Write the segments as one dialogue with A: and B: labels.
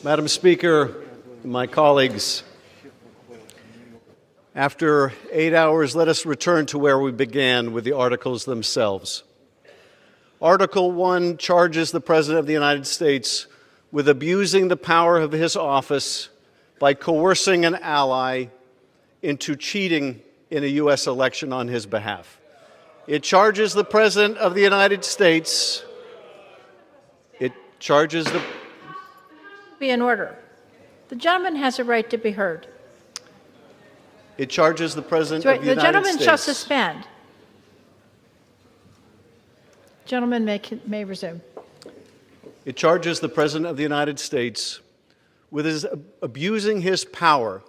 A: Madam Speaker, my colleagues, after 8 hours, let us return to where we began with the articles themselves. Article 1 charges the President of the United States with abusing the power of his office by coercing an ally into cheating in a U.S. election on his behalf. It charges the President of the United States. It charges the...
B: Be in order. The gentleman has a right to be heard.
A: It charges the President of the United States.
B: The gentleman shall suspend. Gentleman may resume.
A: It charges the President of the United States with abusing his power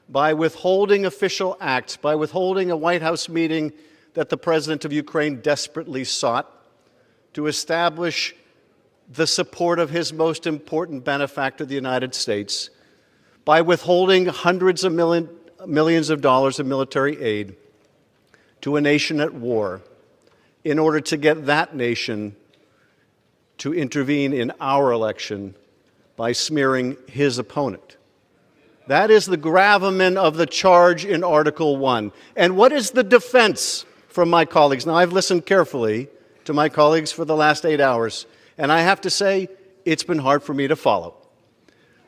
A: by withholding official acts, by withholding a White House meeting that the President of Ukraine desperately sought to establish the support of his most important benefactor, the United States, by withholding hundreds of millions of dollars of military aid to a nation at war in order to get that nation to intervene in our election by smearing his opponent. That is the gravamen of the charge in Article 1. And what is the defense from my colleagues? Now, I've listened carefully to my colleagues for the last 8 hours, and I have to say, it's been hard for me to follow.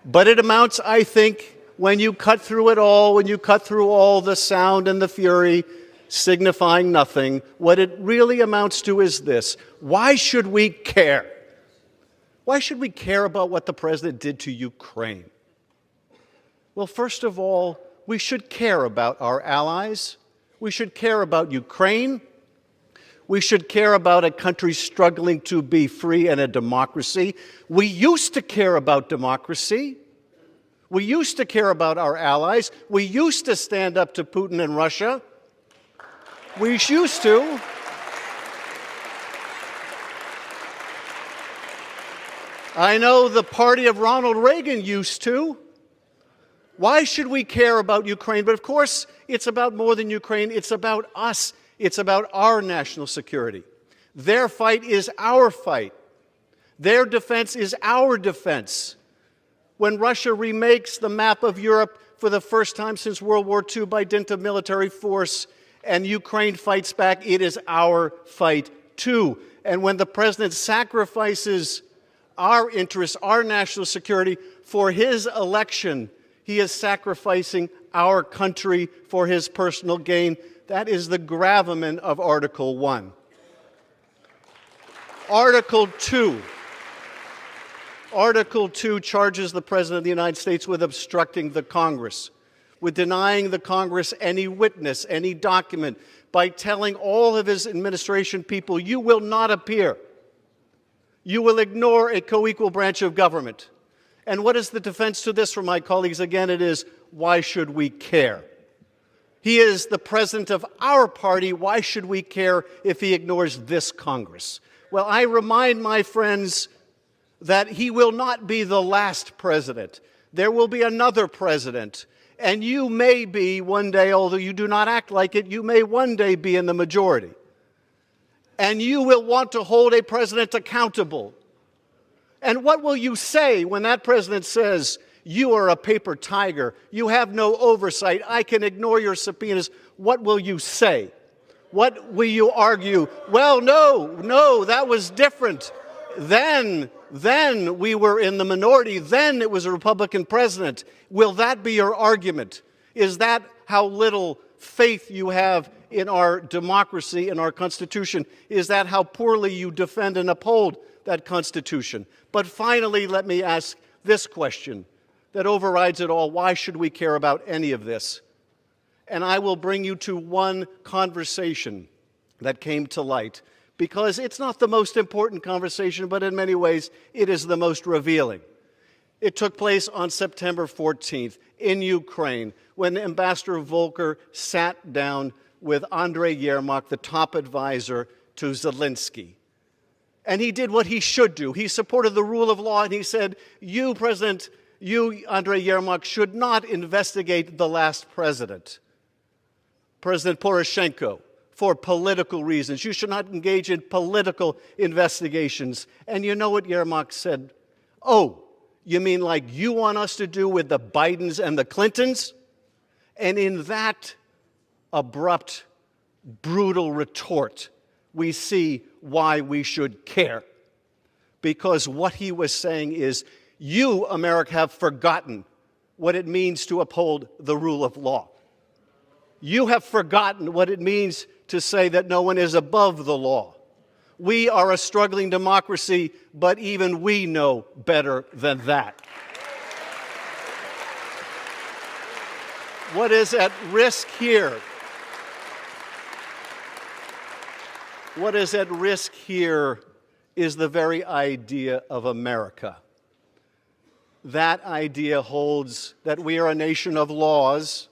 A: But it amounts, I think, when you cut through it all, when you cut through all the sound and the fury signifying nothing, what it really amounts to is this: why should we care? Why should we care about what the President did to Ukraine? Well, first of all, we should care about our allies. We should care about Ukraine. We should care about a country struggling to be free and a democracy. We used to care about democracy. We used to care about our allies. We used to stand up to Putin and Russia. We used to. I know the party of Ronald Reagan used to. Why should we care about Ukraine? But of course, it's about more than Ukraine. It's about us. It's about our national security. Their fight is our fight. Their defense is our defense. When Russia remakes the map of Europe for the first time since World War II by dint of military force, and Ukraine fights back, it is our fight too. And when the President sacrifices our interests, our national security for his election, he is sacrificing our country for his personal gain. That is the gravamen of Article 1. Article 2 charges the President of the United States with obstructing the Congress, with denying the Congress any witness, any document, by telling all of his administration people, you will not appear. You will ignore a co-equal branch of government. And what is the defense to this from my colleagues? Again, it is, why should we care? He is the president of our party. Why should we care if he ignores this Congress? Well, I remind my friends that he will not be the last president. There will be another president. And you may be one day, although you do not act like it, you may one day be in the majority. And you will want to hold a president accountable. And what will you say when that president says, you are a paper tiger, you have no oversight, I can ignore your subpoenas? What will you say? What will you argue? Well, no, that was different. Then we were in the minority. Then it was a Republican president. Will that be your argument? Is that how little faith you have in our democracy, in our Constitution? Is that how poorly you defend and uphold that Constitution? But finally, let me ask this question that overrides it all. Why should we care about any of this? And I will bring you to one conversation that came to light, because it's not the most important conversation, but in many ways, it is the most revealing. It took place on September 14th in Ukraine, when Ambassador Volker sat down with Andrei Yermak, the top advisor to Zelensky. And he did what he should do. He supported the rule of law, and he said, you, President, you, Andrei Yermak, should not investigate the last president, President Poroshenko, for political reasons. You should not engage in political investigations. And you know what Yermak said? Oh, You mean like you want us to do with the Bidens and the Clintons? And in that abrupt, brutal retort, we see why we should care. Because what he was saying is, you, America, have forgotten what it means to uphold the rule of law. You have forgotten what it means to say that no one is above the law. We are a struggling democracy, but even we know better than that. What is at risk here? What is at risk here is the very idea of America. That idea holds that we are a nation of laws,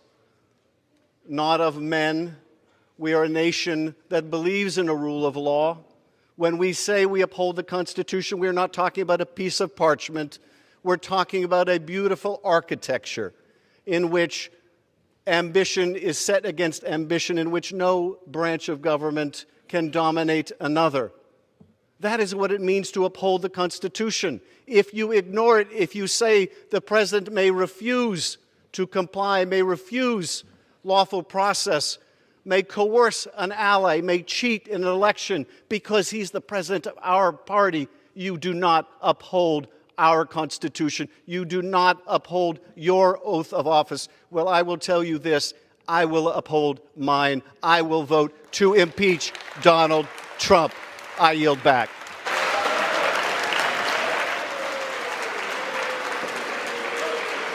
A: not of men. We are a nation that believes in a rule of law. When we say we uphold the Constitution, we're not talking about a piece of parchment. We're talking about a beautiful architecture in which ambition is set against ambition, in which no branch of government can dominate another. That is what it means to uphold the Constitution. If you ignore it, if you say the president may refuse to comply, may refuse lawful process, may coerce an ally, may cheat in an election because he's the president of our party, you do not uphold our Constitution. You do not uphold your oath of office. Well, I will tell you this, I will uphold mine. I will vote to impeach Donald Trump. I yield back.